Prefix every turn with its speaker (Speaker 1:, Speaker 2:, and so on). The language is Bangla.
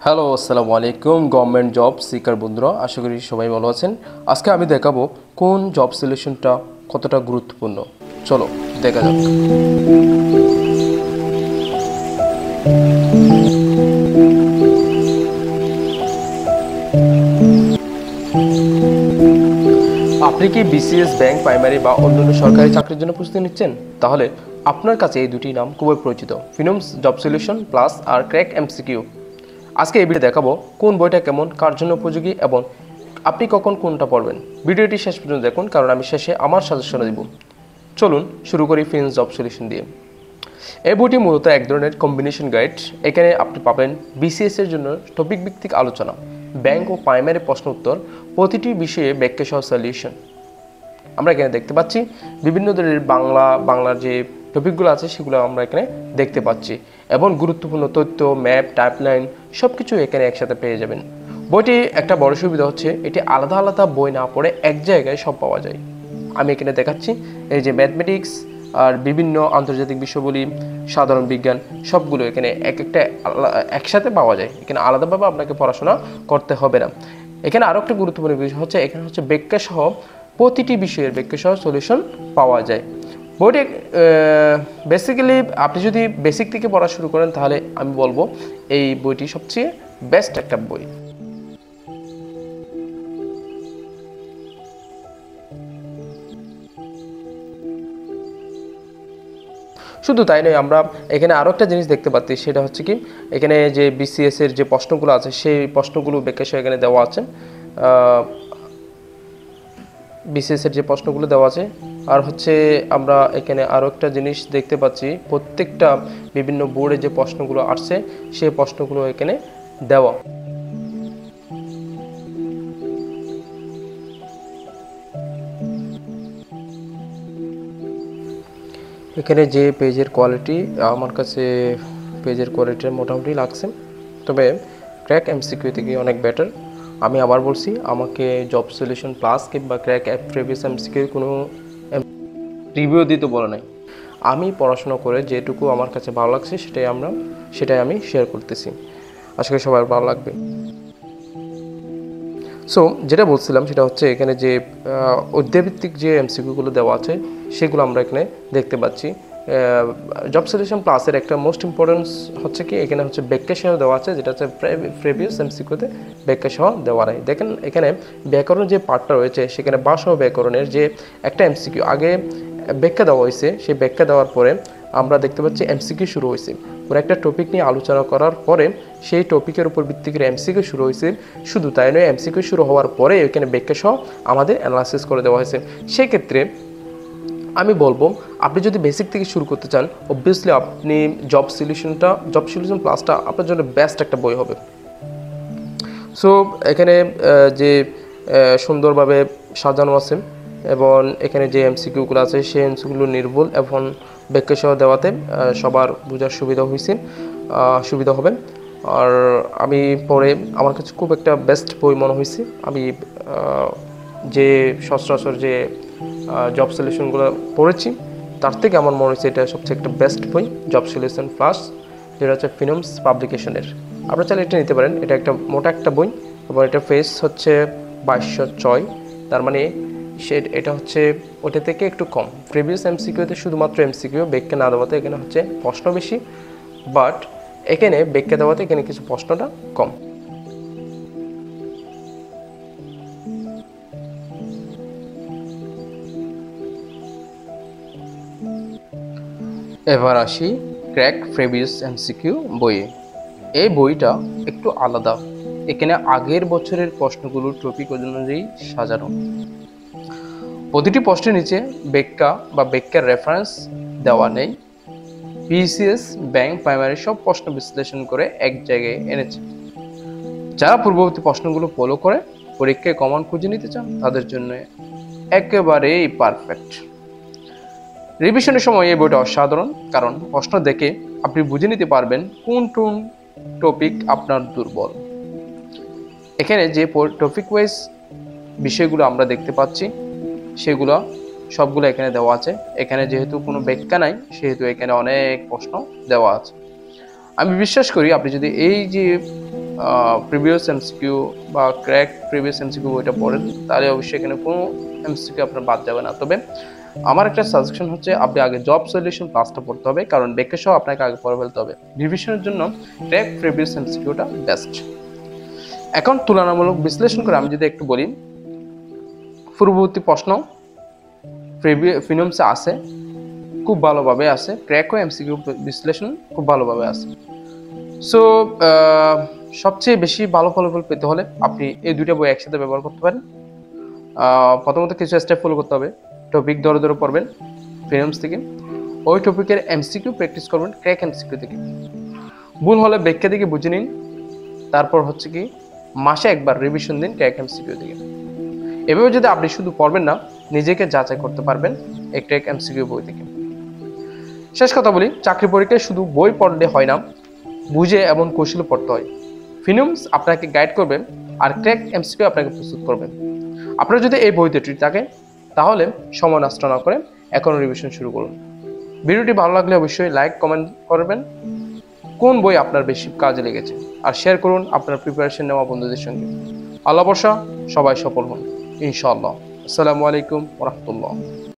Speaker 1: হ্যালো, আসসালামু আলাইকুম। গভর্নমেন্ট জব সিকার বন্ধুরা, আশা করি সবাই ভালো আছেন। আজকে আমি দেখাবো কোন জব সলিউশনটা কতটা গুরুত্বপূর্ণ। চলো দেখা যাক। আপনি কি বিসিএস, ব্যাংক, প্রাইমারি বা অন্যান্য সরকারি চাকরির জন্য প্রস্তুতি নিচ্ছেন? তাহলে আপনার কাছে এই দুটি নাম খুবই পরিচিত, ফিনমস জব সলিউশন প্লাস আর ক্র্যাক এমসিকিউ। আজকে এই ভিডিও দেখাবো কোন বইটা কেমন, কার জন্য উপযোগী এবং আপনি কখন কোনটা পড়বেন। ভিডিওটি শেষ পর্যন্ত দেখুন, কারণ আমি শেষে আমার সাজেশন দিব। চলুন শুরু করি ফিনমস জব সলিউশন দিয়ে। এই বইটি মূলত এক ধরনের কম্বিনেশন গাইড। এখানে আপনি পাবেন বিসিএস এর জন্য টপিক ভিত্তিক আলোচনা, ব্যাংক ও প্রাইমারি প্রশ্ন উত্তর, প্রতিটি বিষয়ে ব্যাখ্যা সহ সলিউশন। আমরা এখানে দেখতে পাচ্ছি বিভিন্ন ধরনের বাংলার যে টপিকগুলো আছে সেগুলো আমরা এখানে দেখতে পাচ্ছি, এবং গুরুত্বপূর্ণ তথ্য, ম্যাপ, টাইপলাইন সব কিছু এখানে একসাথে পেয়ে যাবেন। বইটি একটা বড় সুবিধা হচ্ছে এটি আলাদা আলাদা বই না পড়ে এক জায়গায় সব পাওয়া যায়। আমি এখানে দেখাচ্ছি এই যে ম্যাথমেটিক্স আর বিভিন্ন আন্তর্জাতিক বিষয়গুলি, সাধারণ বিজ্ঞান সবগুলো এখানে একটা একসাথে পাওয়া যায়। এখানে আলাদাভাবে আপনাকে পড়াশোনা করতে হবে না। এখানে আরও একটা গুরুত্বপূর্ণ বিষয় হচ্ছে এখানে হচ্ছে ব্যাখ্যা সহ প্রতিটি বিষয়ের ব্যাখ্যা সহ সলিউশন পাওয়া যায়। বইটি বেসিক্যালি আপনি যদি বেসিক থেকে পড়া শুরু করেন তাহলে আমি বলবো এই বইটি সবচেয়ে বেস্ট একটা বই। শুধু তাই নয়, আমরা এখানে আরও একটা জিনিস দেখতে পাচ্ছি, সেটা হচ্ছে কি এখানে যে বিসিএস এর যে প্রশ্নগুলো আছে সেই প্রশ্নগুলো ব্যাখ্যা সহ এখানে দেওয়া আছে। বিসিএস এর যে প্রশ্নগুলো দেওয়া আছে, আর হচ্ছে আমরা এখানে আরও একটা জিনিস দেখতে পাচ্ছি, প্রত্যেকটা বিভিন্ন বোর্ডে যে প্রশ্নগুলো আসছে সেই প্রশ্নগুলো এখানে দেওয়া। এখানে যে পেজের কোয়ালিটি, আমার কাছে পেজের কোয়ালিটি মোটামুটি লাগছে, তবে ক্র্যাক এমসিকিউ থেকে অনেক বেটার। আমি আবার বলছি, আমাকে জব সলিউশন প্লাস কিংবা ক্র্যাক প্রিভিয়াস এমসিকিউর কোনো রিভিউ দিতে বলে নাই। আমি পড়াশোনা করে যেটুকু আমার কাছে ভালো লাগছে সেটাই আমি শেয়ার করতেছি। আশা করি সবার ভালো লাগবে। সো যেটা বলছিলাম সেটা হচ্ছে এখানে যে অধ্যায়ভিত্তিক যে এমসিকিউগুলো দেওয়া আছে সেগুলো আমরা এখানে দেখতে পাচ্ছি। জব সলিউশন প্লাসের একটা মোস্ট ইম্পর্টেন্স হচ্ছে কি এখানে হচ্ছে ব্যাখ্যা সহ দেওয়া আছে, যেটা হচ্ছে প্রিভিয়াস এমসিকিউতে ব্যাখ্যা সহ দেওয়া নাই। দেখেন এখানে ব্যাকরণ যে পার্টটা রয়েছে সেখানে ভাষা ও ব্যাকরণের যে একটা এমসিকিউ আগে ব্যাখ্যা দেওয়া হয়েছে, সেই ব্যাখ্যা দেওয়ার পরে আমরা দেখতে পাচ্ছি এমসিকিউ শুরু হয়েছে। কোনো একটা টপিক নিয়ে আলোচনা করার পরে সেই টপিকের উপর ভিত্তি করে এমসিকিউ শুরু হয়েছে। শুধু তাই নয়, এমসিকিউ শুরু হওয়ার পরে এখানে ব্যাখ্যা সহ আমাদের অ্যানালাইসিস করে দেওয়া হয়েছে। সেক্ষেত্রে আমি বলবো আপনি যদি বেসিক থেকে শুরু করতে চান, অবভিয়াসলি আপনি জব সলিউশন প্লাসটা আপনার জন্য বেস্ট একটা বই হবে। সো এখানে যে সুন্দরভাবে সাজানো আছে এবং এখানে যে এমসিকিউগুলো আছে সেই এমসিকিউগুলো নির্ভুল এবং ব্যাখ্যা সহ দেওয়াতে সবার বোঝার সুবিধা হবে। আর আমি পরে আমার কাছে খুব একটা বেস্ট বই মনে হয়েছে। আমি যে সচরাচর যে জব সলিউশনগুলো পড়েছি তার থেকে আমার মনে হয়েছে এটা সবচেয়ে একটা বেস্ট বই, জব সলিউশন প্লাস, যেটা হচ্ছে ফিনমস পাবলিকেশনের। আপনারা চাইলে এটা নিতে পারেন। এটা একটা মোটা একটা বই এবং এটা ফেস হচ্ছে 2206। তার মানে এটা হচ্ছে ওটা থেকে একটু কম। প্রিভিয়াস এমসিকিউতে শুধুমাত্র এমসিকিউ, ব্যাখ্যা না দেওয়াতে এখানে হচ্ছে প্রশ্ন বেশি, বাট এখানে ব্যাখ্যা দেওয়াতে এখানে কিছু প্রশ্নটা কম। এবার আসি ক্র্যাক প্রিভিয়াস এমসিকিউ বইয়ে। এই বইটা একটু আলাদা। এখানে আগের বছরের প্রশ্নগুলোর টপিক অনুযায়ী সাজানো। প্রতিটি প্রশ্নের নিচে ব্যাখ্যার রেফারেন্স দেওয়া নেই। বিসিএস, ব্যাংক, প্রাইমারি সব প্রশ্ন বিশ্লেষণ করে এক জায়গায় এনেছে। যারা পূর্ববর্তী প্রশ্নগুলো ফলো করে পরীক্ষায় কমন খুঁজে নিতে চান তাদের জন্য একেবারেই পারফেক্ট। রিভিশনের সময় এই বইটা অসাধারণ, কারণ প্রশ্ন দেখে আপনি বুঝে নিতে পারবেন কোন টপিক আপনার দুর্বল। এখানে যে টপিক ওয়াইজ বিষয়গুলো আমরা দেখতে পাচ্ছি সেগুলো সবগুলো এখানে দেওয়া আছে। এখানে যেহেতু কোনো ব্যাখ্যা নাই সেহেতু এখানে অনেক প্রশ্ন দেওয়া আছে। আমি বিশ্বাস করি আপনি যদি এই যে প্রিভিয়াস এমসিকিউ বা ক্র্যাক প্রিভিয়াস এমসিকিউ বইটা পড়েন, তাহলে অবশ্যই এখানে কোনো এমসিকিউ আপনার বাদ যাবে না। তবে আমার একটা সাজেশন হচ্ছে আপনি আগে জব সলিউশন ক্লাসটা পড়তে হবে, কারণ ব্যাখ্যা সহ আপনাকে আগে পড়ে ফেলতে হবে। রিভিশনের জন্য ক্র্যাক প্রিভিয়াস এমসিকিউটা বেস্ট। এখন তুলনামূলক বিশ্লেষণ করে আমি যদি একটু বলি, পূর্ববর্তী প্রশ্ন ফিনমসে আছে, খুব ভালোভাবে আছে, ক্র্যাক ও এমসিকিউ বিশ্লেষণ খুব ভালোভাবে আছে। সো সবচেয়ে বেশি ভালো ফলাফল পেতে হলে আপনি এই দুইটা বই একসাথে ব্যবহার করতে পারেন। প্রথমত কিছু স্টেপ ফলো করতে হবে। টপিক ধরে ধরে পড়বেন ফিনমস থেকে, ওই টপিকের এমসিকিউ প্র্যাকটিস করবেন ক্র্যাক এমসিকিউ থেকে। ভুল হলে ব্যাখ্যা থেকে বুঝে নিন, তারপর হচ্ছে কি মাসে একবার রিভিশন দিন ক্র্যাক এমসিকিউ থেকে। এভাবে যদি আপনি শুধু পড়বেন না, নিজেকে যাচাই করতে পারবেন এই ক্র্যাক এমসিকিউ বই থেকে। শেষ কথা বলি, চাকরি পরীক্ষায় শুধু বই পড়লে হয় না, বুঝে এবং কৌশলে পড়তে হয়। ফিনমস আপনাকে গাইড করবেন আর ক্র্যাক এমসিকিউ আপনাকে প্রস্তুত করবেন। আপনার যদি এই বইতে ট্রিট থাকে, তাহলে সময় নষ্ট না করে এখন রিভিশন শুরু করুন। ভিডিওটি ভালো লাগলে অবশ্যই লাইক কমেন্ট করবেন কোন বই আপনার বেশি কাজে লেগেছে, আর শেয়ার করুন আপনার প্রিপারেশন নেওয়া বন্ধুদের সঙ্গে। আল্লাহ ভরসা, সবাই সফল হন ইনশাআল্লাহ। আসসালামু আলাইকুম ওয়া রাহমাতুল্লাহ।